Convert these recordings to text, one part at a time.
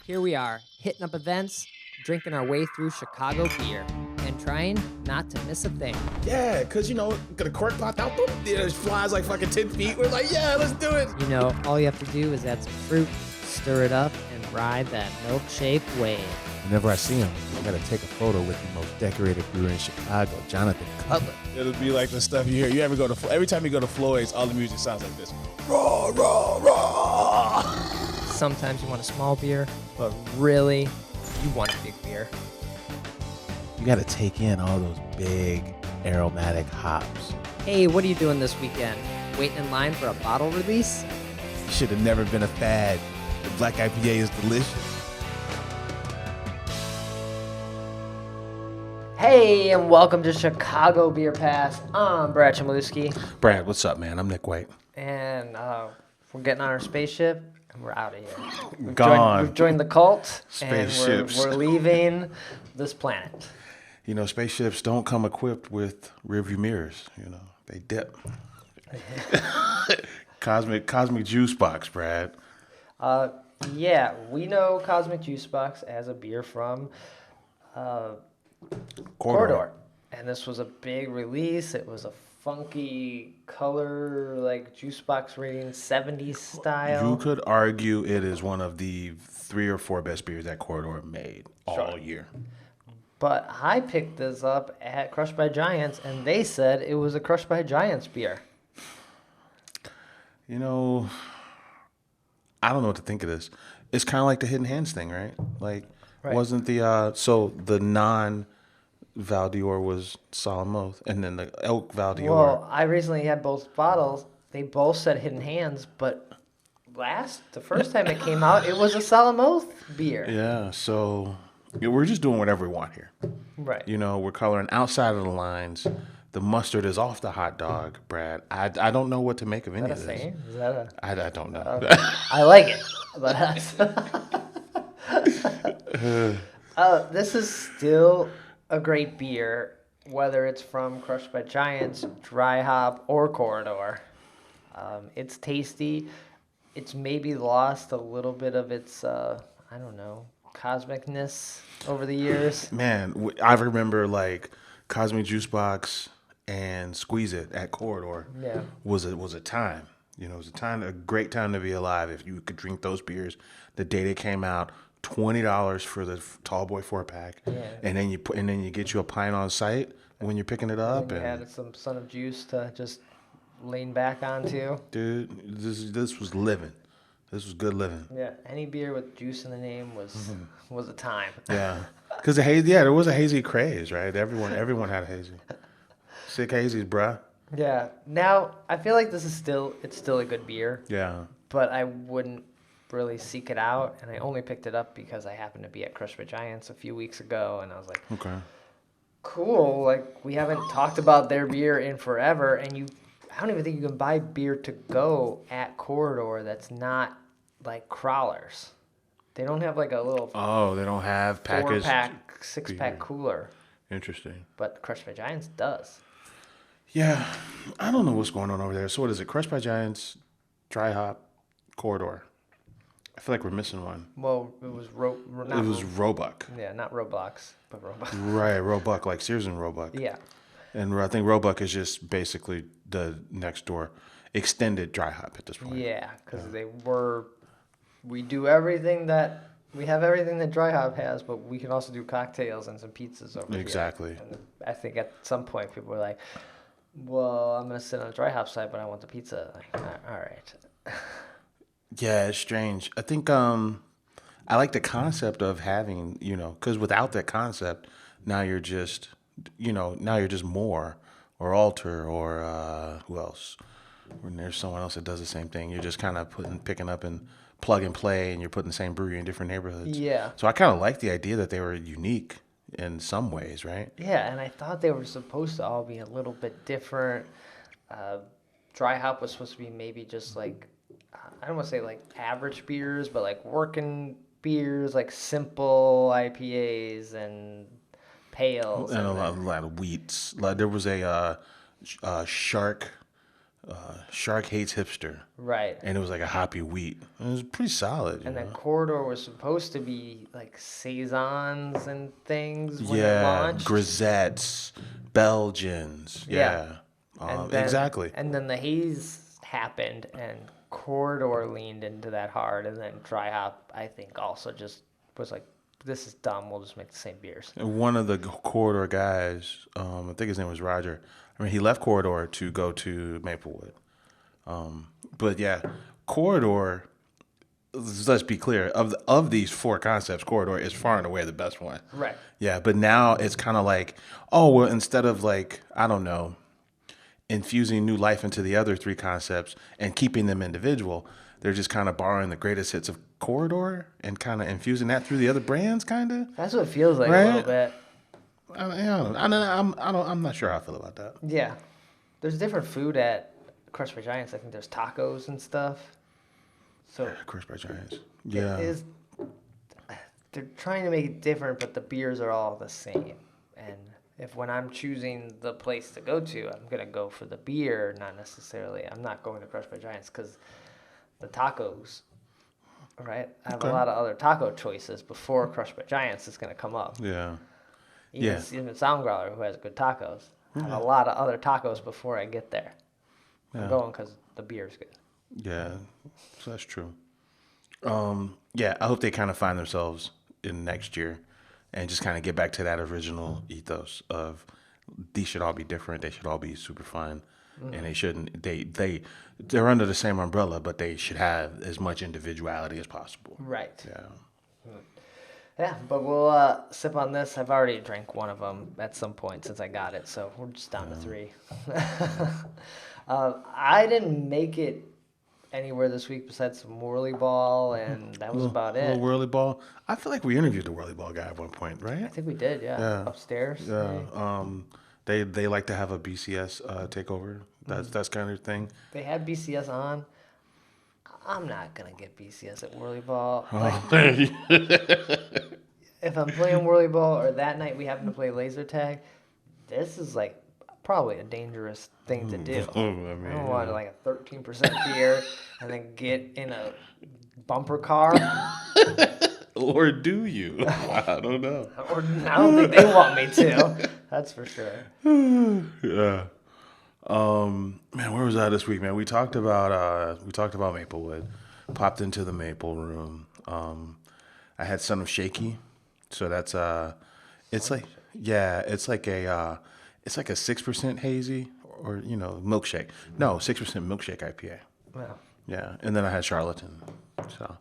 Here we are, hitting up events, drinking our way through Chicago beer, and trying not to miss a thing. Yeah, because, got a cork popped out, boom, it flies like fucking 10 feet. We're like, yeah, let's do it. You know, all you have to do is add some fruit, stir it up, and ride that milk-shaped wave. Whenever I see him, I gotta take a photo with the most decorated brewer in Chicago, Jonathan Cutler. It'll be like the stuff you hear. You ever go to, every time you go to Floyd's, all the music sounds like this. Raw, raw, raw. Sometimes you want a small beer, but really, you want a big beer. You gotta take in all those big aromatic hops. Hey, what are you doing this weekend? Waiting in line for a bottle release? You should have never been a fad. The black IPA is delicious. Hey, and welcome to Chicago Beer Pass. I'm Brad Chmielewski, Brad, what's up, man? I'm Nik White. and we're getting on our spaceship, and we're out of here. We've joined the cult, Spaceships. and we're leaving this planet. Spaceships don't come equipped with rearview mirrors. They dip. Cosmic juice box, Brad. Yeah, we know Cosmic Juice Box as a beer from Corridor. And this was a big release. It was a funky color, like juice box rating, 70s style. You could argue it is one of the 3 or 4 best beers that Corridor made all year. But I picked this up at Crushed by Giants, and they said it was a Crushed by Giants beer. I don't know what to think of this. It's kind of like the Hidden Hands thing, right? Right. Wasn't the so the non-Valdior was Solemn Oath, and then the Elk Valdior. Well, I recently had both bottles. They both said Hidden Hands, but the first time it came out, it was a Solemn Oath beer. Yeah, so we're just doing whatever we want here. Right. We're coloring outside of the lines. The mustard is off the hot dog, Brad. I don't know what to make of any Is of that a this. saying? Is that a... I don't know. I like it. But this is still a great beer, whether it's from Crushed by Giants, DyHop, or Corridor. It's tasty. It's maybe lost a little bit of its, cosmicness over the years. Man, I remember like Cosmic Juice Box and Squeeze It at Corridor. Yeah. was a time. It was a great time to be alive if you could drink those beers the day they came out. $20 for the tall boy 4-pack, and then you get you a pint on site when you're picking it up. And added some Son of Juice to just lean back onto. Dude, this was living. This was good living. Yeah, any beer with juice in the name was a time. Yeah, because there was a hazy craze, right? Everyone had a hazy. Sick hazies, bruh. Yeah. Now I feel like it's still a good beer. Yeah. But I wouldn't really seek it out, and I only picked it up because I happened to be at Crushed by Giants a few weeks ago, and I was like, Okay. cool. Like, we haven't talked about their beer in forever, and I don't even think you can buy beer to go at Corridor that's not like crawlers. They don't have like a little They don't have packaged 4-pack, 6-pack beer. cooler. Interesting. But Crushed by Giants does. Yeah, I don't know what's going on over there. So what is it? Crushed by Giants, DyHop, Corridor. I feel like we're missing one. Well, it was Roebuck. Yeah, not Roblox, but Roebuck. Right, Roebuck, like Sears and Roebuck. Yeah. And I think Roebuck is just basically the next door extended DyHop at this point. Yeah, because we have everything that DyHop has, but we can also do cocktails and some pizzas over here. Exactly. And I think at some point people were like, well, I'm going to sit on the DyHop side, but I want the pizza. Like, all right. Yeah, it's strange. I think I like the concept of having, because without that concept, now you're just More or Alter or who else? When there's someone else that does the same thing, you're just kind of picking up and plug and play, and you're putting the same brewery in different neighborhoods. Yeah. So I kind of like the idea that they were unique in some ways, right? Yeah, and I thought they were supposed to all be a little bit different. DyHop was supposed to be maybe just like, I don't want to say like average beers, but like working beers, like simple IPAs and pales. And a lot of wheats. Like there was a shark Shark Hates Hipster. Right. And it was like a hoppy wheat. It was pretty solid. And then Corridor was supposed to be like saisons and things when it Yeah, launched. grisettes, Belgians. Yeah. And then, Exactly. And then the haze happened, and Corridor leaned into that hard, and then DryHop, I think, also just was like, "This is dumb. We'll just make the same beers." And one of the Corridor guys, I think his name was Roger. I mean, he left Corridor to go to Maplewood. But yeah, Corridor. Let's be clear. Of these 4 concepts, Corridor is far and away the best one. Right. Yeah, but now it's kind of like, oh well, instead of like, I don't know, infusing new life into the other 3 concepts and keeping them individual, they're just kind of borrowing the greatest hits of Corridor and kind of infusing that through the other brands, kind of. That's what it feels like Right? a little bit. I'm not sure how I feel about that. Yeah. There's different food at Crushed by Giants. I think there's tacos and stuff. So Crushed by Giants. it Yeah. is, they're trying to make it different, but the beers are all the same. And if when I'm choosing the place to go to, I'm going to go for the beer, not necessarily. I'm not going to Crushed by Giants because the tacos, right? I have a lot of other taco choices before Crushed by Giants is going to come up. Yeah. Even Soundgrowler, who has good tacos, I have a lot of other tacos before I get there. I'm going because the beer's good. Yeah. So that's true. Yeah, I hope they kind of find themselves in next year and just kind of get back to that original ethos of these should all be different. They should all be super fun. And they shouldn't, they're under the same umbrella, but they should have as much individuality as possible. Right. Yeah. Yeah, but we'll sip on this. I've already drank one of them at some point since I got it, so we're just down to 3. I didn't make it anywhere this week besides some whirly ball, and that was about it. Little whirly ball. I feel like we interviewed the whirly ball guy at one point, I right? think we did, yeah. Upstairs. Yeah. They like to have a BCS takeover. That's kind of thing. They had BCS on. I'm not gonna get BCS at whirly ball. If I'm playing whirly ball, or that night we happen to play laser tag, this is like probably a dangerous thing to do. I don't want like a 13% beer and then get in a bumper car. Or do you? I don't know. Or I don't think they want me to. That's for sure. Yeah. Man, where was I this week, man? We talked about Maplewood. Popped into the Maple Room. I had Son of Shaky. So that's it's like it's like a 6% hazy or milkshake. No, 6% milkshake IPA. Wow. Yeah, and then I had Charlatan. So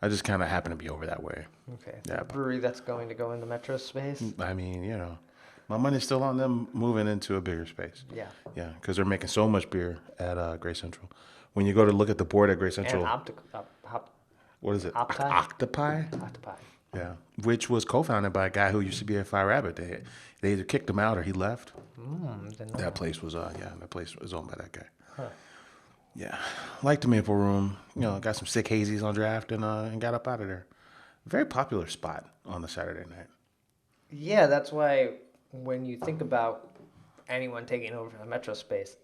I just kind of happened to be over that way. Okay. Yeah. Brewery that's going to go into metro space. I mean, my money's still on them moving into a bigger space. Yeah. Yeah, because they're making so much beer at Great Central. When you go to look at the board at Great Central, And what is it? Octopi? Octopi? Octopi. Yeah, which was co-founded by a guy who used to be at Fire Rabbit. They either kicked him out or he left. That place was that place was owned by that guy. Huh. Yeah, liked the Maple Room. Got some sick hazies on draft and got up out of there. Very popular spot on the Saturday night. Yeah, that's why when you think about anyone taking over the metro space,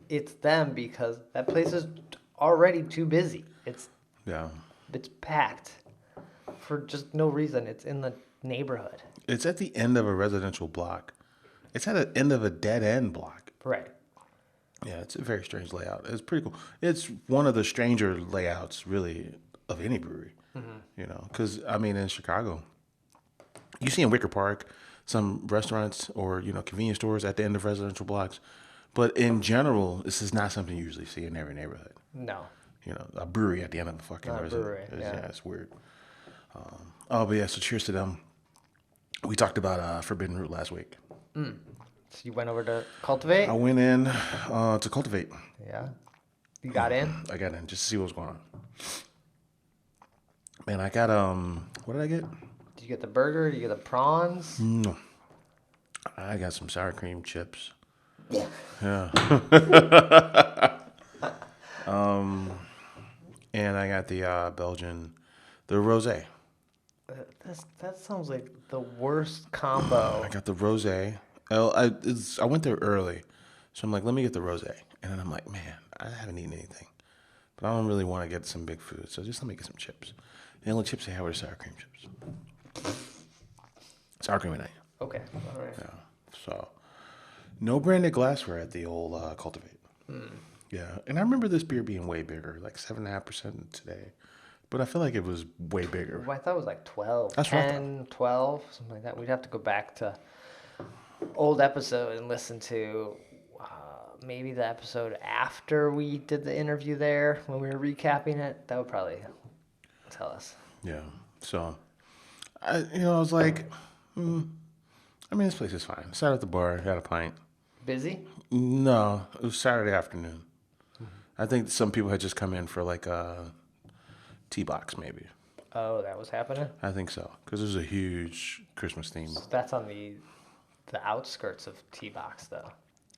it's them because that place is already too busy. It's packed for just no reason. It's in the neighborhood. It's at the end of a residential block. It's at the end of a dead end block. Right. Yeah, it's a very strange layout. It's pretty cool. It's one of the stranger layouts, really, of any brewery. Because I mean, in Chicago, you see in Wicker Park some restaurants or convenience stores at the end of residential blocks, but in general, this is not something you usually see in every neighborhood. No. A brewery at the end of a fucking Not a brewery, yeah, it's weird. But yeah, so cheers to them. We talked about Forbidden Root last week. So you went over to Cultivate? I went in to Cultivate. Yeah. You got in? I got in just to see what was going on. Man, I got what did I get? Did you get the burger? Did you get the prawns? No. I got some sour cream chips. Yeah. Yeah. And I got the Belgian, the rosé. That sounds like the worst combo. I got the rosé. I went there early, so I'm like, let me get the rosé. And then I'm like, man, I haven't eaten anything, but I don't really want to get some big food. So just let me get some chips. The only chips they had were sour cream chips. Sour cream and onion. Okay. All right. Yeah. So no branded glassware at the old Cultivate. Yeah, and I remember this beer being way bigger, like 7.5% today. But I feel like it was way bigger. Well, I thought it was like 12, That's what I 10, 12, something like that. We'd have to go back to old episode and listen to maybe the episode after we did the interview there when we were recapping it. That would probably tell us. Yeah. So, I was like, I mean, this place is fine. Sat at the bar, had a pint. Busy? No, it was Saturday afternoon. I think some people had just come in for like a tea box, maybe. Oh, that was happening? I think so, because there's a huge Christmas theme. That's on the outskirts of T-Box, though.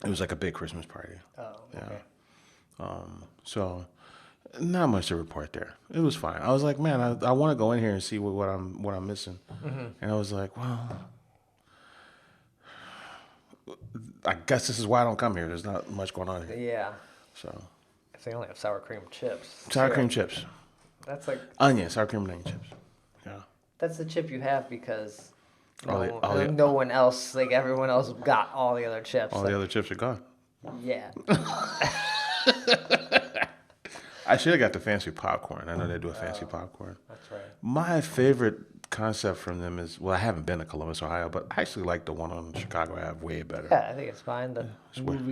It was like a big Christmas party. Oh, okay. Yeah. So not much to report there. It was fine. I was like, man, I want to go in here and see what I'm missing. And I was like, well, I guess this is why I don't come here. There's not much going on here. Yeah. So If they only have sour cream chips. sour Sure. cream chips, That's like sour cream and onion chips. Yeah. that's the chip you have because All no one else, like everyone else, got all the other chips. the other chips are gone. Yeah. I should have got the fancy popcorn. I know they do a fancy popcorn. That's right. My favorite concept from them is, well, I haven't been to Columbus, Ohio, but I actually like the one on Chicago Ave way better. Yeah, I think it's fine. The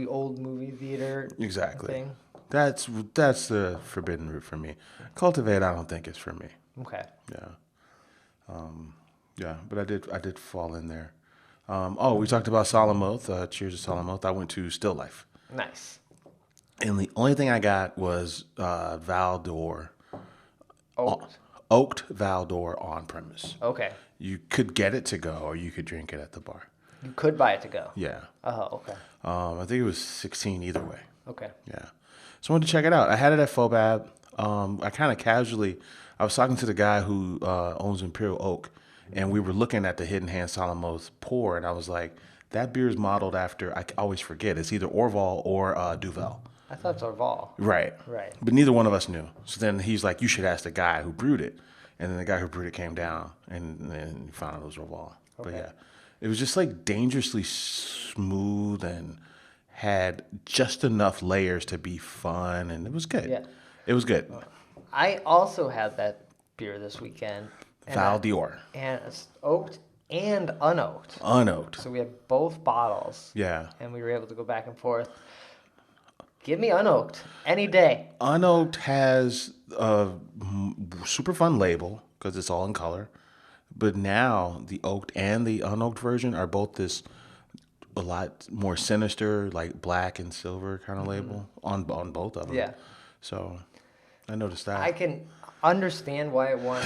old movie theater Exactly. thing. That's the forbidden route for me. Cultivate, I don't think it's for me. Okay. Yeah. Yeah, but I did fall in there. We talked about Solemn Oath. Cheers to Solemn Oath. I went to Still Life. Nice. And the only thing I got was Valdor. Oaked Valdor on premise. Okay. You could get it to go or you could drink it at the bar. You could buy it to go. Yeah. Oh, okay. I think it was 16 either way. Okay. Yeah. So I wanted to check it out. I had it at Fobab. I kind of casually, I was talking to the guy who owns Imperial Oak, and we were looking at the Hidden Hand Solemn Oath pour, and I was like, that beer is modeled after, I always forget, it's either Orval or Duvel. I thought it's Orval. Right. Right. But neither one of us knew. So then he's like, you should ask the guy who brewed it. And then the guy who brewed it came down, and then he found out it was Orval. But yeah, it was just like dangerously smooth and had just enough layers to be fun, and it was good. Yeah. It was good. I also had that beer this weekend. Val Dior. And it's oaked and unoaked. Unoaked. So we had both bottles. Yeah. And we were able to go back and forth. Give me unoaked any day. Unoaked has a super fun label because it's all in color. But now the oaked and the unoaked version are both a lot more sinister, like black and silver kind of label on both of them. Yeah. So I noticed that. I can understand why it won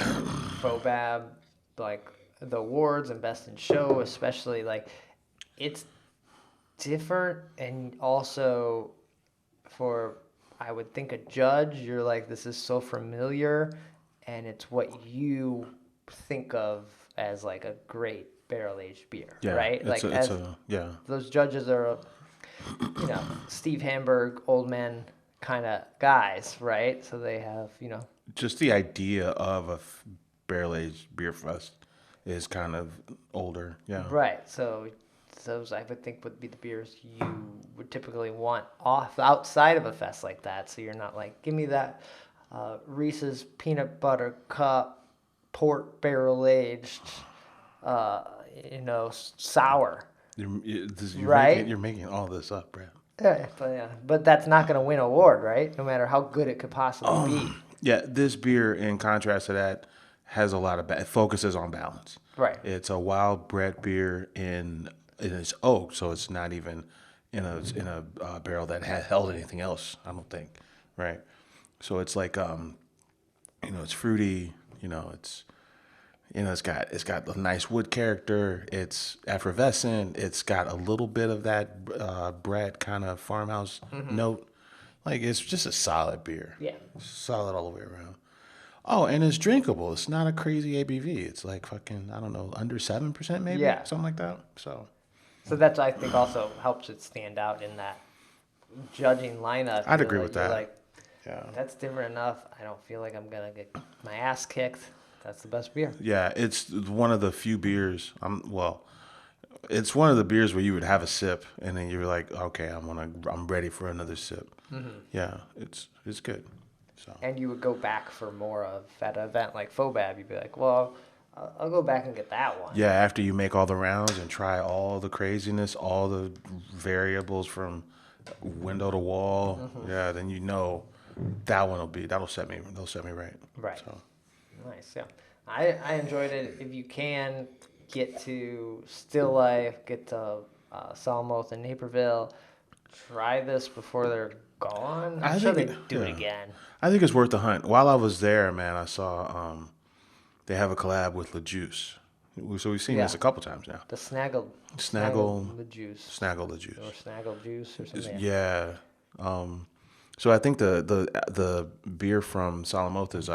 Fobab, like the awards and Best in Show, especially. Like, it's different, and also for, I would think, a judge, you're like, this is so familiar, and it's what you think of as like a great barrel-aged beer, yeah, right? Like, yeah. those judges are, Steve Hamburg, old man kind of guys, right? So they have, Just the idea of a barrel-aged beer fest is kind of older. Yeah. Right. So those, I would think, would be the beers you would typically want outside of a fest like that. So you're not like, give me that Reese's peanut butter cup port barrel-aged, sour. You're making all this up, Brad. But that's not going to win an award, right? No matter how good it could possibly be. Yeah, this beer, in contrast to that, has a lot of it focuses on balance. Right. It's a wild bred beer in its oak, so it's not even in a barrel that had held anything else. I don't think, right? So it's like it's fruity. It's got a nice wood character. It's effervescent. It's got a little bit of that bread kind of farmhouse note. Like, it's just a solid beer. Yeah. Solid all the way around. Oh, and it's drinkable. It's not a crazy ABV. It's like fucking, I don't know, under 7% maybe? Yeah. Something like that. So So that's, I think, also helps it stand out in that judging lineup. I'd you're agree like- with you're that. Like, Yeah. that's different enough. I don't feel like I'm gonna get my ass kicked. That's the best beer. Yeah, it's one of the few beers. It's one of the beers where you would have a sip and then you're like, okay, I'm ready for another sip. Yeah, it's good. So And you would go back for more of at an event like Fobab. You'd be like, well, I'll go back and get that one. yeah, after you make all the rounds and try all the craziness, all the variables from window to wall, yeah, then that'll set me right. Right. So Nice, yeah. I enjoyed it. If you can get to Still Life, get to Salamoth and Naperville, try this before they're gone. I'm sure they do it again. I think it's worth the hunt. While I was there, man, I saw they have a collab with La Juice. So we've seen this a couple times now. The Snaggle the juice. Snaggle La Juice. Or Snaggle juice or something. Yeah. So I think the beer from Salamoth is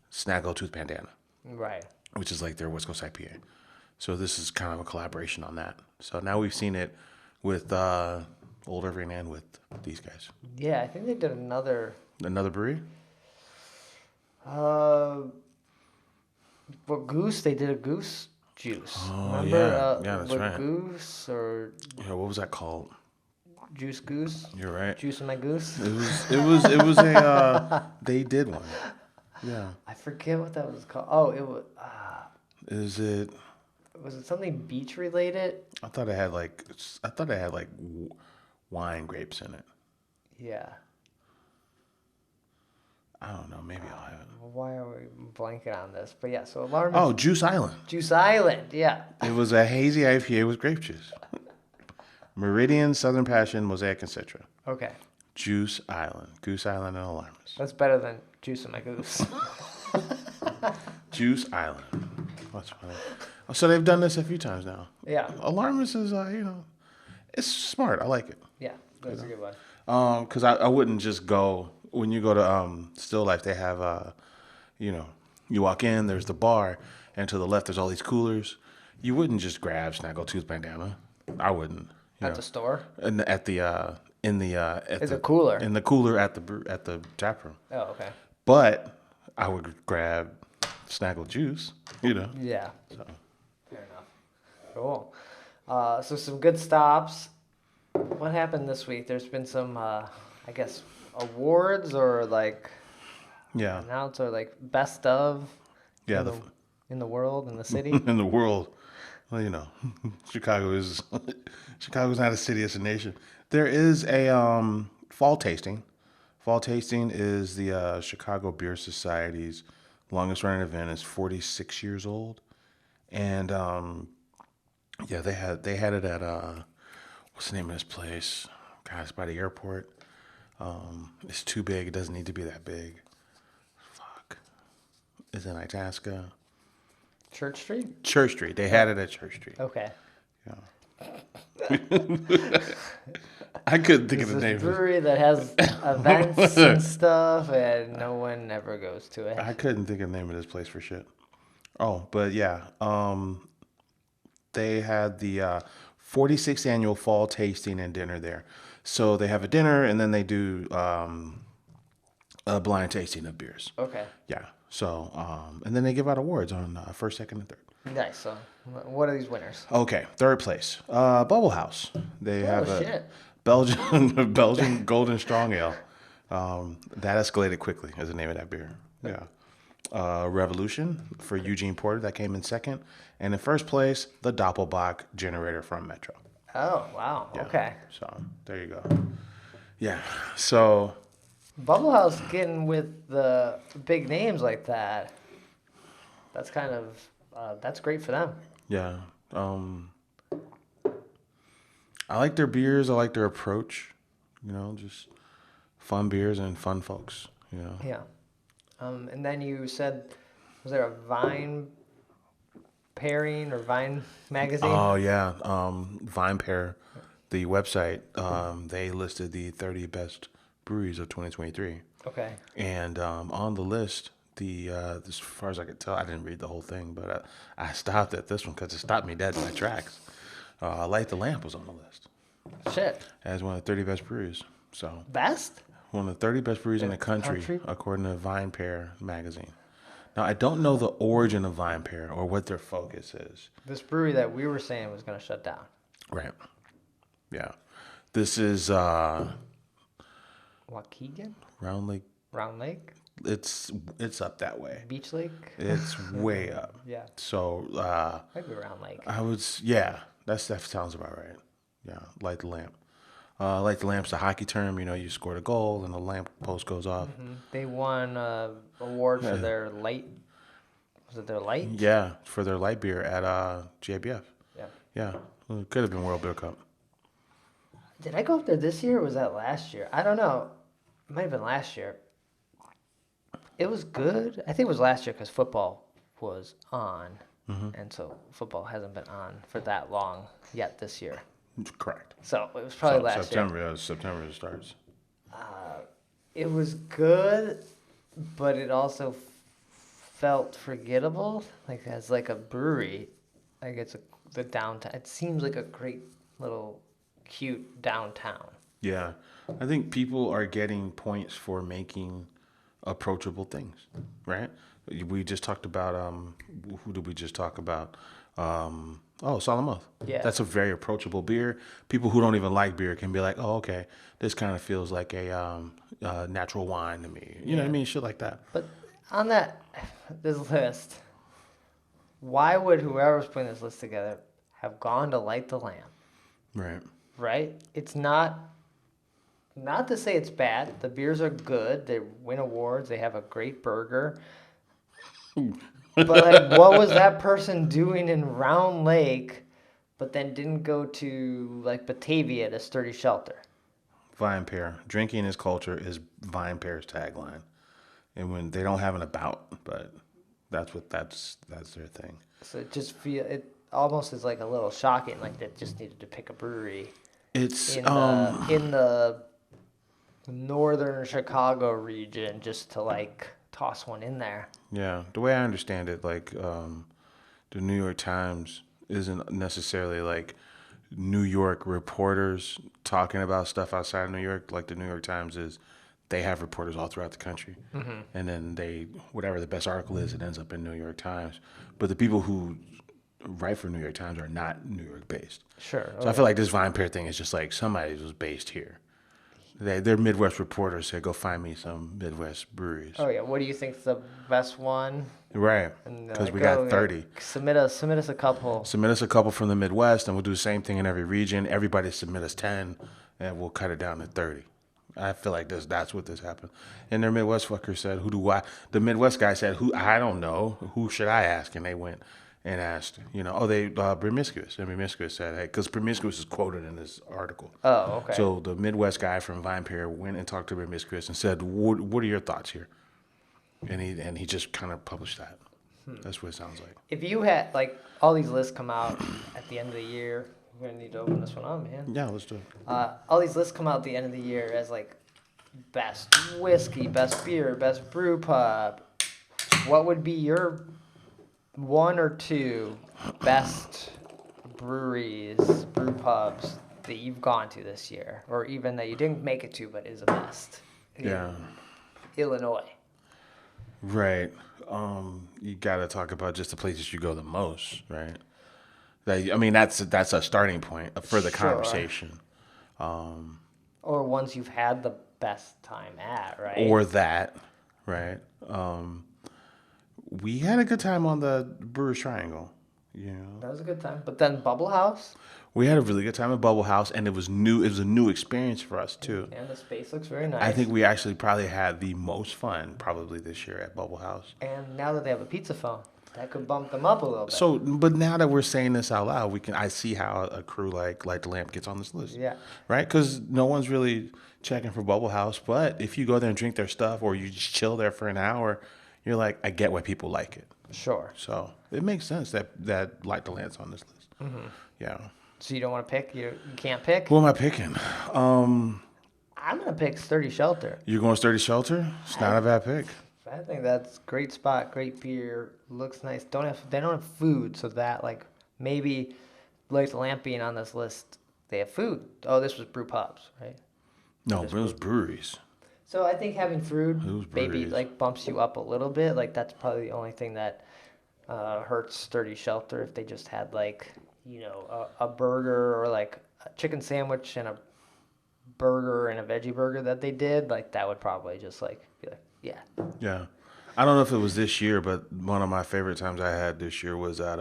Snaggle Tooth Bandana, Right. which is like their West Coast IPA. So this is kind of a collaboration on that. So now we've seen it with Old Irving and with these guys. Yeah, I think they did another. Another brewery? For Goose, they did a Goose juice. Oh, Remember? yeah, that's with right. Goose or Yeah, what was that called? Juice Goose? You're right. Juice in my goose? It was a they did one. Yeah. I forget what that was called. Oh, it was. Is it? Was it something beach related? I thought it had like wine grapes in it. Yeah. I don't know. Maybe I'll have it. Why are we blanking on this? But yeah, so Alarm. Oh, Juice Island. Juice Island. Yeah. It was a hazy IPA with grape juice. Meridian, Southern Passion, Mosaic, and Citra. Okay. Juice Island. Goose Island and Alarmist. That's better than Juice in my goose. Juice Island. That's funny. So they've done this a few times now. Yeah. Alarmist is, it's smart. I like it. Yeah. That's a good one. Because I wouldn't just go when you go to Still Life. They have you walk in, there's the bar, and to the left there's all these coolers. You wouldn't just grab Snaggle Tooth Bandana. I wouldn't. At the store? And at the It's a cooler. in the cooler at the tap room. Oh, okay. But I would grab Snaggle Juice. Yeah. So Fair enough. Cool. So some good stops. What happened this week? There's been some, I guess, awards or like yeah, announced or like best of. yeah. In the world, in the city. In the world, well, Chicago's not a city; it's a nation. There is a fall tasting. Fall tasting is the Chicago Beer Society's longest running event. It's 46 years old, and yeah, they had it at what's the name of this place? God, it's by the airport. It's too big. It doesn't need to be that big. Fuck. It's in Itasca. Church Street? Church Street. They had it at Church Street. Okay. Yeah. I couldn't think of the name. It's a brewery that has events and stuff, and no one ever goes to it. I couldn't think of the name of this place for shit. Oh, but yeah. They had the 46th annual fall tasting and dinner there. So they have a dinner, and then they do a blind tasting of beers. Okay. Yeah. So, and then they give out awards on first, second, and third. Nice. So, what are these winners? Okay, third place, Bubble House. They have a shit. Belgian Golden Strong Ale. That escalated quickly as the name of that beer. Yeah. Revolution for Eugene Porter, that came in second, and in first place, the Doppelbock Generator from Metro. Oh, wow. Yeah. Okay. So there you go. Yeah. So Bubble House getting with the big names like that. That's kind of that's great for them. yeah. I like their beers. I like their approach. Just fun beers and fun folks. Yeah. And then you said, was there a Vine pairing or Vine magazine? Oh yeah, VinePair, the website. They listed the 30 best breweries of 2023, Okay. and on the list, as far as I could tell, I didn't read the whole thing, but I stopped at this one because it stopped me dead in my tracks. Light the Lamp was on the list. Shit. as one of the 30 best breweries. So Best? one of the 30 best breweries in the country, according to VinePair magazine. Now, I don't know the origin of VinePair or what their focus is. This brewery that we were saying was going to shut down. Right. Yeah. This is Waukegan? Round Lake. Round Lake? It's up that way. Beach Lake? It's way up. Yeah. So Maybe Round Lake. that sounds about right. Yeah, light the lamp. Light the lamp's a hockey term. You know, you scored a goal and the lamp post goes off. They won an award for their light. Was it their light? Yeah, for their light beer at JBF. Yeah. Yeah, well, it could have been World Beer Cup. Did I go up there this year or was that last year? I don't know. It might have been last year. It was good. I think it was last year because football was on. And so football hasn't been on for that long yet this year. Correct. So it was probably last September, year. Yeah, September it starts. It was good, but it also felt forgettable. Like as like a brewery, like it's the downtown. It seems like a great little cute downtown. Yeah, I think people are getting points for making approachable things, right? We just talked about who did we just talk about? Solemn Oath. Yeah. That's a very approachable beer. People who don't even like beer can be like, oh, okay, this kind of feels like a natural wine to me. You know what I mean? Shit like that. But on this list, why would whoever's putting this list together have gone to light the lamp? Right. Right? It's not to say it's bad. The beers are good. They win awards. They have a great burger. But like, what was that person doing in Round Lake, but then didn't go to like Batavia to Sturdy Shelter? VinePair. Drinking is culture is VinePair's tagline. And when they don't have an about, but that's their thing. So it almost is like a little shocking, like they just needed to pick a brewery It's in the northern Chicago region just to like toss one in there. Yeah, the way I understand it, like the New York Times isn't necessarily like New York reporters talking about stuff outside of New York. Like the New York Times is, they have reporters all throughout the country, and then whatever the best article is, it ends up in New York Times. But the people who write for New York Times are not New York based. Sure. So I feel like this VinePair thing is just like somebody was based here. They're Midwest reporters said, go find me some Midwest breweries. Oh yeah, what do you think's the best one? Right, because we got 30. Submit us a couple. Submit us a couple from the Midwest, and we'll do the same thing in every region. Everybody submit us 10, and we'll cut it down to 30. I feel like that's what this happened. And their Midwest fucker said, who do I? The Midwest guy said, I don't know. Who should I ask? And they went and asked, Promiscuous. And Promiscuous said, hey, because Promiscuous is quoted in this article. Oh, okay. So the Midwest guy from VinePair went and talked to Promiscuous and said, what are your thoughts here? And he just kind of published that. That's what it sounds like. If you had like all these lists come out at the end of the year, we're gonna need to open this one up, man. Yeah, let's do it. All these lists come out at the end of the year as like best whiskey, best beer, best brew pub. What would be your one or two best breweries, brew pubs that you've gone to this year, or even that you didn't make it to but is the best? Yeah. Illinois. Right. You got to talk about just the places you go the most, right? That's a starting point for the conversation. Or ones you've had the best time at, right? Or that, right? We had a good time on the Brewers Triangle. That was a good time. But then Bubble House. We had a really good time at Bubble House, and it was new. It was a new experience for us too. And the space looks very nice. I think we actually probably had the most fun probably this year at Bubble House. And now that they have a pizza phone, that could bump them up a little bit. So, but now that we're saying this out loud, I see how a crew like Light the Lamp gets on this list. Yeah. Right? Because no one's really checking for Bubble House, but if you go there and drink their stuff, or you just chill there for an hour, you're like, I get why people like it. Sure. So it makes sense that Light the Lamp's on this list. Mm-hmm. Yeah. So you don't want to pick? You can't pick? Who am I picking? I'm going to pick Sturdy Shelter. You're going Sturdy Shelter? It's not a bad pick. I think that's great spot, great beer, looks nice. They don't have food, so that like maybe Light the Lamp being on this list, they have food. Oh, this was brew pubs, right? No, it was breweries. So I think having food Those maybe breweries. like bumps you up a little bit. Like that's probably the only thing that hurts Sturdy Shelter if they just had like a burger or like a chicken sandwich and a burger and a veggie burger that they did. Like that would probably just like be like Yeah. I don't know if it was this year, but one of my favorite times I had this year was at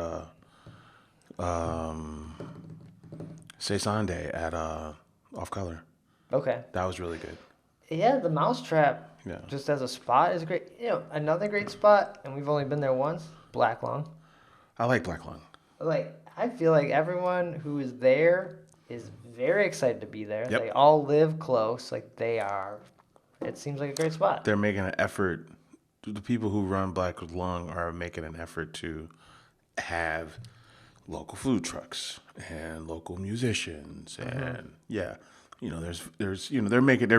Say Sunday at Off Color. okay. That was really good. Yeah, the Mousetrap Yeah. just as a spot is great. Another great spot, and we've only been there once. Black Lung. I like Black Lung. Like I feel like everyone who is there is very excited to be there. Yep. They all live close. Like they are. It seems like a great spot. They're making an effort. The people who run Black Lung are making an effort to have local food trucks and local musicians and they're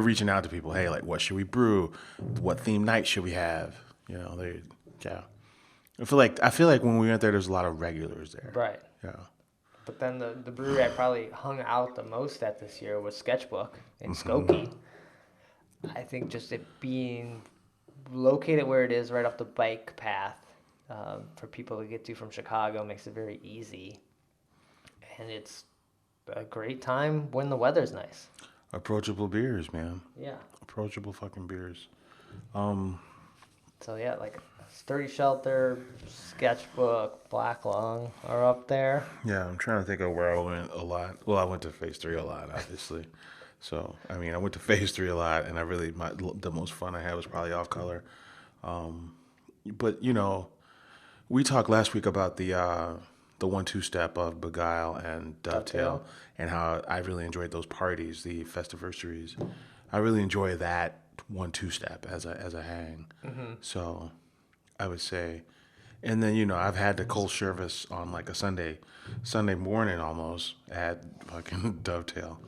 reaching out to people. Hey, like what should we brew? What theme night should we have? I feel like when we went there's a lot of regulars there. Right. Yeah. But then the brewery I probably hung out the most at this year was Sketchbook in Skokie. I think just it being located where it is right off the bike path for people to get to from Chicago makes it very easy. And it's a great time when the weather's nice. Approachable beers, man. Yeah. Approachable fucking beers. So yeah, like Sturdy Shelter, Sketchbook, Black Lung are up there. Yeah, I'm trying to think of where I went a lot. Well, I went to Phase 3 a lot, obviously. So, I mean, I went to Phase 3 a lot, and the most fun I had was probably Off Color. But, we talked last week about the 1-2 step of Beguile and Dovetail and how I really enjoyed those parties, the festivities. I really enjoy that 1-2 step as a hang. Mm-hmm. So I would say, and then I've had the cold service on like a Sunday morning almost at fucking Dovetail.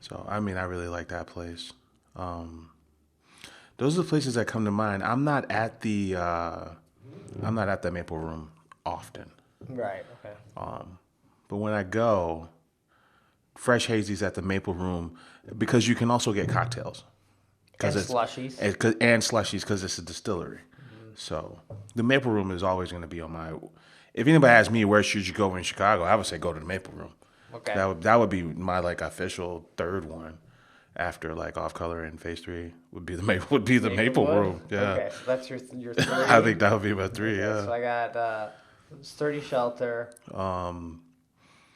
So I mean I really like that place. Those are the places that come to mind. I'm not at the Maple Room often. Right. Okay. But when I go, Fresh Hazy's at the Maple Room because you can also get cocktails. And slushies. And slushies because it's a distillery. Mm-hmm. So the Maple Room is always going to be on my. If anybody asks me where should you go in Chicago, I would say go to the Maple Room. Okay. That would be my like official third one after like Off Color and Phase 3 would be the Maple Room. Yeah. Okay, so that's your three. I think that would be my three. Okay, Yeah. so I got Sturdy Shelter,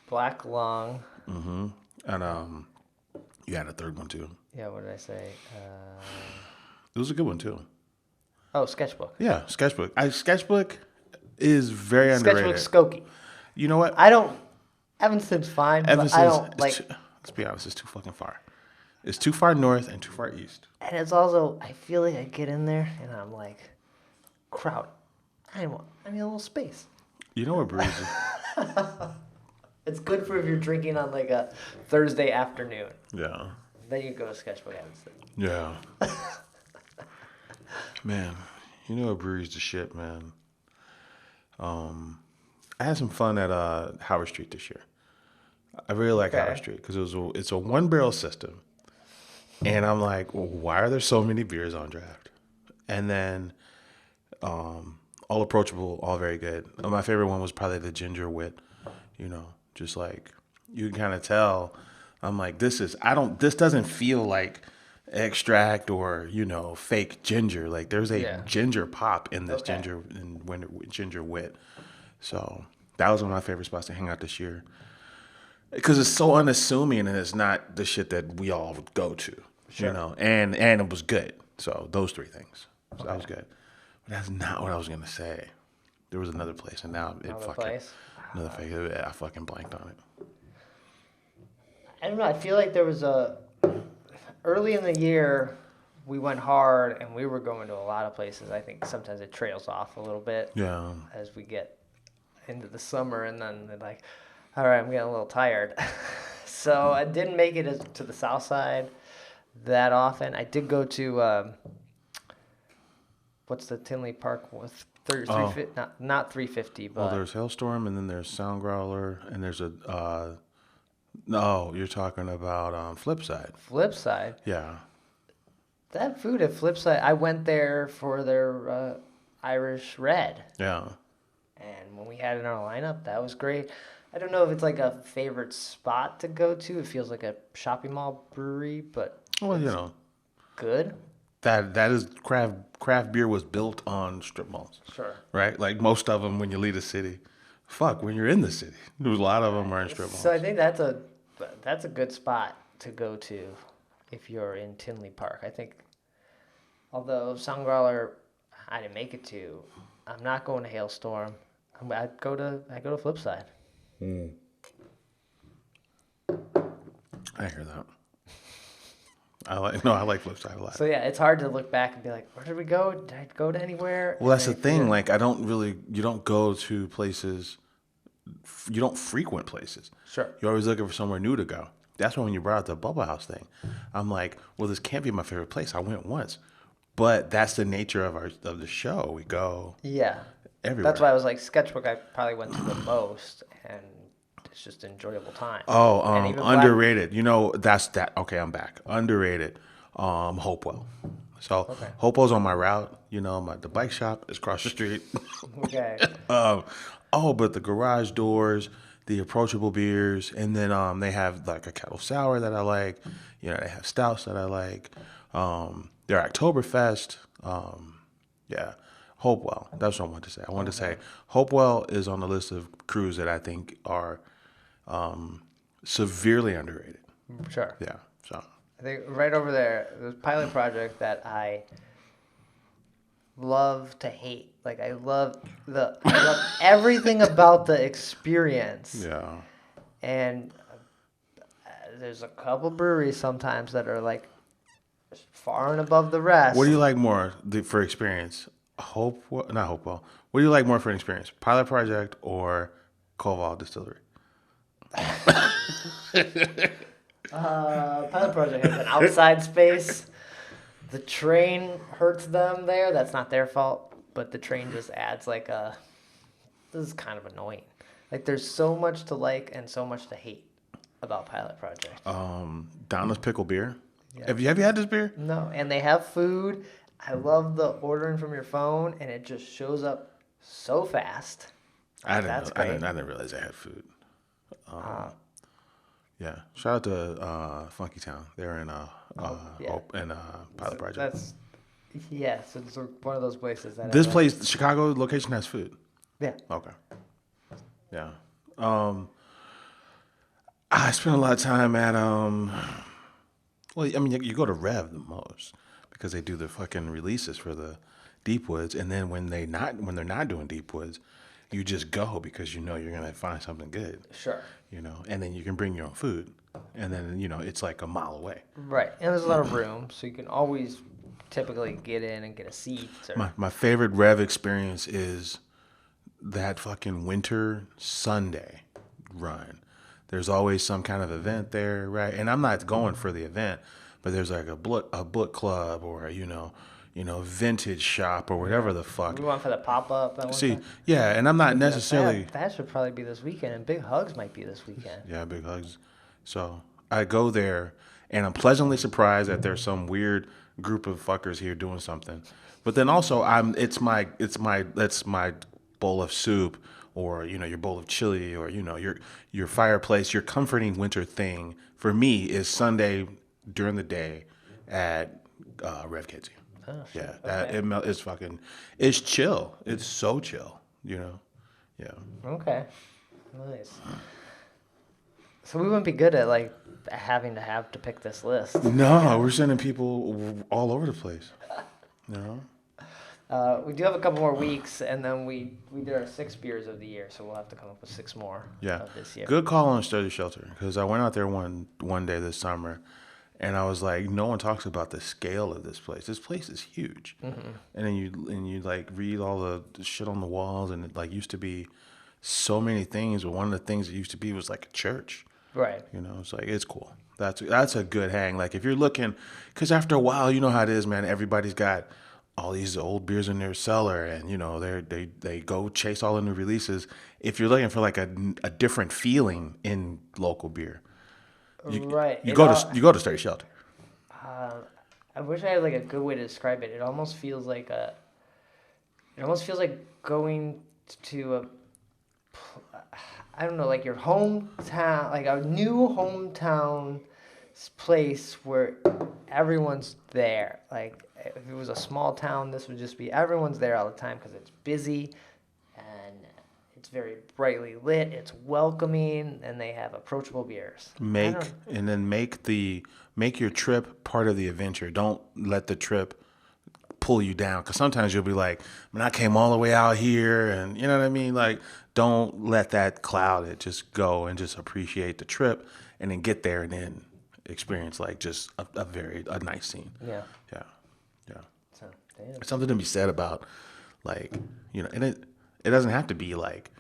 Black Lung. Mm-hmm. And you had a third one too. Yeah, what did I say? It was a good one too. Oh, Sketchbook. Yeah, Sketchbook. Sketchbook is very underrated. Sketchbook Skokie. You know what? Evanston's fine, but Evanston's, I don't like. Let's be honest, it's too fucking far. It's too far north and too far east. And it's also, I feel like I get in there and I'm like, crowd. I need a little space. You know what breweries? It's good for if you're drinking on like a Thursday afternoon. Yeah. Then you go to Sketchbook Evanston. Yeah. Man, you know what breweries the shit, man. I had some fun at Howard Street this year. I really like Howard Street because it's a 1-barrel system. And I'm like, well, why are there so many beers on draft? And then all approachable, all very good. My favorite one was probably the ginger wit. Just like you can kind of tell. I'm like, this doesn't feel like extract or fake ginger. Like there's a ginger pop in this ginger wit. So that was one of my favorite spots to hang out this year. Because it's so unassuming and it's not the shit that we all would go to, and it was good. So those three things. So that was good. But that's not what I was going to say. There was another place and now another place. I fucking blanked on it. I don't know. I feel like there was early in the year, we went hard and we were going to a lot of places. I think sometimes it trails off a little bit as we get into the summer and then they're like, all right, I'm getting a little tired. So I didn't make it to the south side that often. I did go to, what's the Tinley Park with 350, not 350, but... Well, there's Hailstorm and then there's Sound Growler and there's No, you're talking about Flipside. Flipside. Yeah. That food at Flipside, I went there for their Irish Red. Yeah. And when we had it in our lineup, that was great. I don't know if it's like a favorite spot to go to. It feels like a shopping mall brewery, but Well, you it's know, good. that is craft beer was built on strip malls, Sure. right? Like most of them when you leave the city. Fuck, when you're in the city, there's a lot of them are in strip malls. So I think that's a good spot to go to if you're in Tinley Park. I think, although Soundgrawler, I didn't make it to. I'm not going to Hailstorm. I go to Flipside. I hear that. I like Flipside a lot. So yeah, it's hard to look back and be like, where did we go? Did I go to anywhere? Well, that's the And thing. Like, you don't go to places, you don't frequent places. Sure. You're always looking for somewhere new to go. That's why when you brought up the Bubble House thing, I'm like, well, this can't be my favorite place. I went once, but that's the nature of the show. We go Yeah. everywhere. That's why I was like, Sketchbook I probably went to the most, and it's just an enjoyable time. Oh, And even Black- underrated. You know, that's that. Okay, I'm back. Underrated. Hopewell. So Okay. Hopewell's on my route. You know, the bike shop is across the street. Okay. But the garage doors, the approachable beers, and then they have like a kettle sour that I like. You know, they have stouts that I like. Their Oktoberfest. Yeah, Hopewell. That's what I wanted to say. I wanted to say Hopewell is on the list of crews that I think are severely underrated. Sure. Yeah. So I think right over there, there's a pilot project that I love to hate. Like I love everything about the experience. yeah. And there's a couple breweries sometimes that are like far and above the rest. What do you like more for experience? Not Hopewell. What do you like more for an experience? Pilot Project or Koval Distillery? Pilot Project has an outside space. The train hurts them there. That's not their fault, but the train just adds like this is kind of annoying. Like there's so much to like and so much to hate about Pilot Project. Donna's Pickle Beer. Yeah. Have you had this beer? No, and they have food. I love the ordering from your phone, and it just shows up so fast. That's I great. didn't realize I had food. Yeah. Shout out to Funky Town. They're in yeah. Hope and Pilot Project. That's yes. It's one of those places that This place, the Chicago location, has food. Yeah. Okay. Yeah. I spent a lot of time at well, I mean, you go to Rev the most because they do the fucking releases for the Deep Woods, and then when they're not doing Deep Woods, you just go because you know you're gonna find something good. Sure. You know, and then you can bring your own food, and then you know it's like a mile away. Right, and there's a lot of room, so you can always typically get in and get a seat. Or, My favorite Rev experience is that fucking winter Sunday run. There's always some kind of event there, right? And I'm not going for the event, but there's like a book club or you know, vintage shop or whatever the fuck. we went for the pop up. See, yeah, and I'm not necessarily That should probably be this weekend, and Big Hugs might be this weekend. yeah, big hugs. So I go there, and I'm pleasantly surprised that there's some weird group of fuckers here doing something. But then also, it's my bowl of soup, or you know, your bowl of chili, or you know, your fireplace, your comforting winter thing. For me, is Sunday during the day at Rev Kids. Oh, shit. Yeah, Okay. it's chill. It's so chill. You know, yeah. Okay. Nice. So we wouldn't be good at like having to pick this list. No, we're sending people all over the place. You know. We do have a couple more weeks, and then we did our 6 beers of the year, so we'll have to come up with 6 more of this year. Good call on Sturdy Shelter because I went out there one day this summer, and I was like, no one talks about the scale of this place. This place is huge, and then you like read all the shit on the walls, and it like used to be so many things, but one of the things it used to be was like a church. Right. You know, it's like it's cool. That's a good hang. Like if you're looking, because after a while, you know how it is, man. Everybody's got all these old beers in their cellar, and you know they go chase all the new releases. If you're looking for like a different feeling in local beer, Right. You go to Sturdy Shelter. I wish I had like a good way to describe it. It almost feels like going to I don't know, like your hometown, like a new hometown place where everyone's there. Like if it was a small town, this would just be everyone's there all the time because it's busy and it's very brightly lit. It's welcoming, and they have approachable beers. Make your trip part of the adventure. Don't let the trip pull you down, because sometimes you'll be like, man, I came all the way out here, and you know what I mean. Like, don't let that cloud it. Just go and just appreciate the trip, and then get there and then experience like just a nice scene. Yeah. Yeah, yeah. So, damn. There's something to be said about, like, and it doesn't have to be like,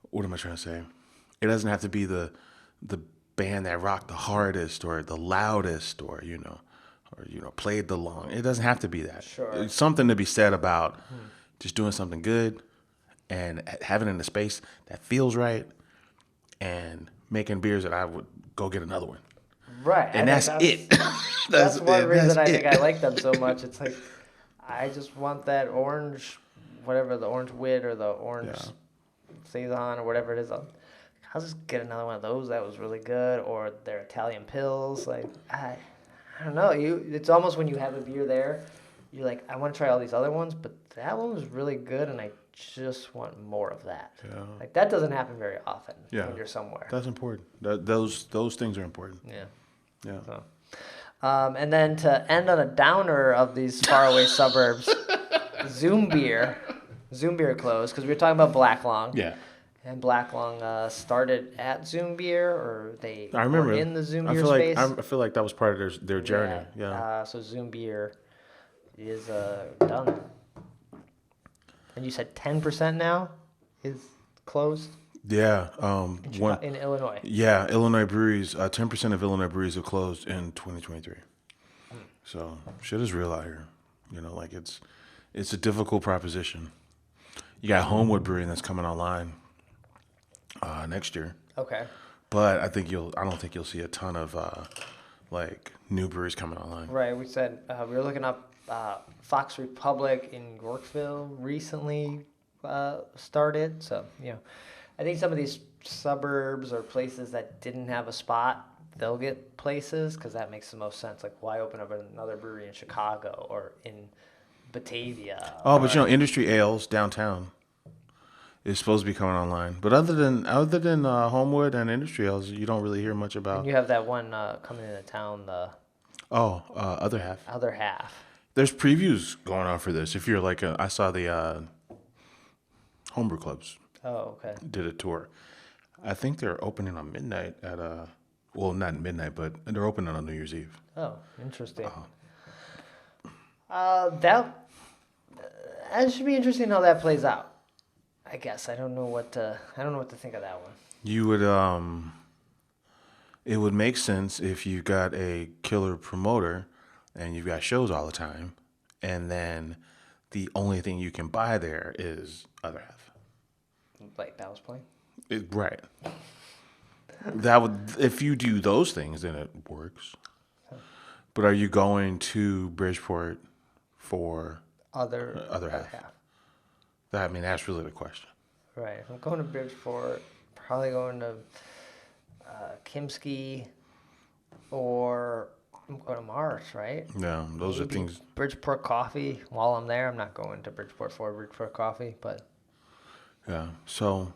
what am I trying to say? It doesn't have to be the band that rocked the hardest or the loudest or played the long. It doesn't have to be that. Sure. There's something to be said about just doing something good and having it in a space that feels right and making beers that I would go get another one. Right. And that's it. That's one reason I think I like them so much. It's like, I just want that orange, whatever, the orange wit or the orange saison or whatever it is. I'll just get another one of those. That was really good. Or their Italian pills. Like, I don't know. It's almost when you have a beer there, you're like, I want to try all these other ones, but that one was really good, and I just want more of that. Yeah. Like, that doesn't happen very often Yeah. when you're somewhere. That's important. Those things are important. Yeah. Yeah. So, and then to end on a downer of these faraway suburbs, Zoom Beer closed because we were talking about Black Lung. Yeah. And Black Lung started at Zoom Beer, or they I remember were in the Zoom I Beer feel space. I feel like that was part of their journey. Yeah. So Zoom Beer is done. And you said 10% now is closed Yeah. in Illinois. Yeah, Illinois breweries. 10% of Illinois breweries have closed in 2023. So shit is real out here. Like it's a difficult proposition. You got Homewood Brewing that's coming online next year. Okay. But I don't think you'll see a ton of like new breweries coming online. Right. We said we were looking up Fox Republic in Yorkville recently started. So, I think some of these suburbs or places that didn't have a spot, they'll get places because that makes the most sense. Like, why open up another brewery in Chicago or in Batavia? Oh, but Industry Ales downtown is supposed to be coming online. But other than Homewood and Industry Ales, you don't really hear much about. And you have that one coming into town, the Other Half. other half. There's previews going on for this. If you're like, I saw the homebrew clubs Oh, okay. did a tour. I think they're opening on midnight at well, not midnight, but they're opening on New Year's Eve. Oh, interesting. That should be interesting how that plays out. I guess I don't know what to think of that one. You would it would make sense if you got a killer promoter and you've got shows all the time, and then the only thing you can buy there is Other Half. Like that was playing. Right. That would, if you do those things, then it works. But are you going to Bridgeport for Other half? That's really the question. Right. If I'm going to Bridgeport, probably going to Kimsky, or I'm going to Mars, right? Yeah, those Maybe are things. Bridgeport Coffee. While I'm there, I'm not going to Bridgeport for Bridgeport Coffee, but Yeah. So,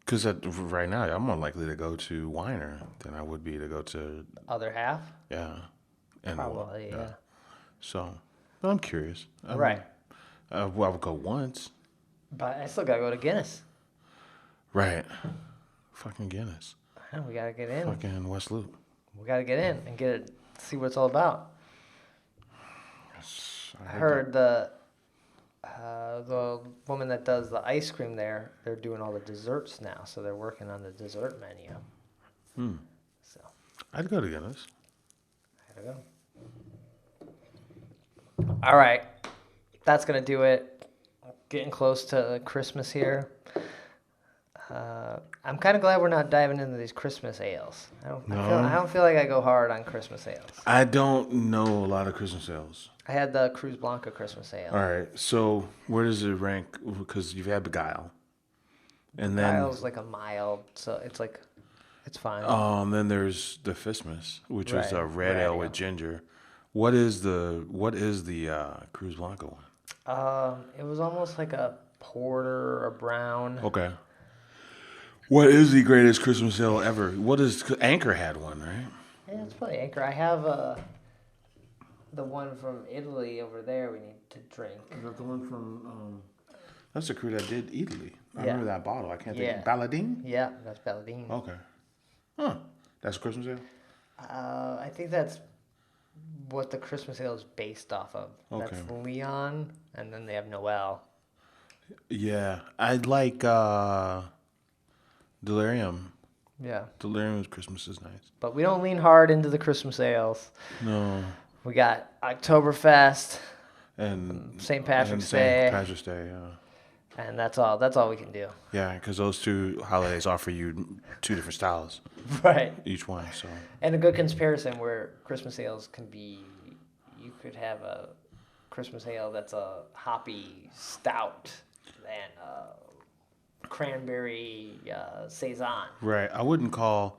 because right now I'm more likely to go to Weiner than I would be to go to Other Half. yeah, and Probably, yeah. So, but I'm curious. Right. I would go once. But I still gotta go to Guinness. Right. Fucking Guinness. I know, we gotta get in. Fucking West Loop. We gotta get in and see what it's all about. I heard the woman that does the ice cream there, they're doing all the desserts now, so they're working on the dessert menu. So I'd go to Guinness. I gotta go. All right, that's gonna do it. Getting close to Christmas here. I'm kind of glad we're not diving into these Christmas ales. I don't feel like I go hard on Christmas ales. I don't know a lot of Christmas ales. I had the Cruz Blanca Christmas ale. All right, so where does it rank? Because you've had Beguile, and then Kyle's like a mild, so it's fine. then there's the Fismus, which was a Right, red red ale ale. with ginger. What is the Cruz Blanca one? It was almost like a porter or a brown. Okay. What is the greatest Christmas ale ever? What is Anchor had one, right? Yeah, it's probably Anchor. I have the one from Italy over there. We need to drink. Is that the one from? That's the crew that did Italy. I Yeah. remember that bottle. I can't think. Yeah. Balladine. Yeah, that's Balladine. Okay. Huh. That's a Christmas ale. I think that's what the Christmas ale is based off of. Okay. That's Leon, and then they have Noel. Yeah, I'd like Delirium. Yeah, Delirium's Christmas is nice. but we don't lean hard into the Christmas ales. No. We got Oktoberfest, And St. Patrick's St. Day, Patrick's Day, yeah. and that's all. That's all we can do. Yeah, because those two holidays offer you two different styles, Right. each one. So And a good comparison where Christmas ales can be, you could have a Christmas ale that's a hoppy stout and cranberry saison. right, I wouldn't call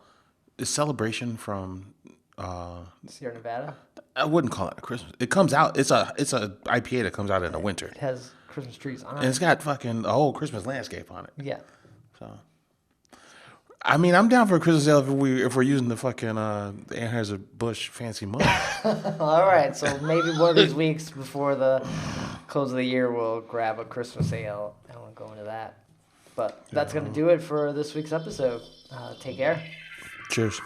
is Celebration from. Sierra Nevada. I wouldn't call it a Christmas. It comes out. It's a IPA that comes out in the winter, It has Christmas trees on and it. it's got fucking a whole Christmas landscape on it. Yeah. So, I mean, I'm down for a Christmas ale if we're using the fucking Anheuser-Busch fancy mug. All right. So maybe one of these weeks before the close of the year, we'll grab a Christmas ale and we'll go into that. But that's going to do it for this week's episode. Take care. Cheers.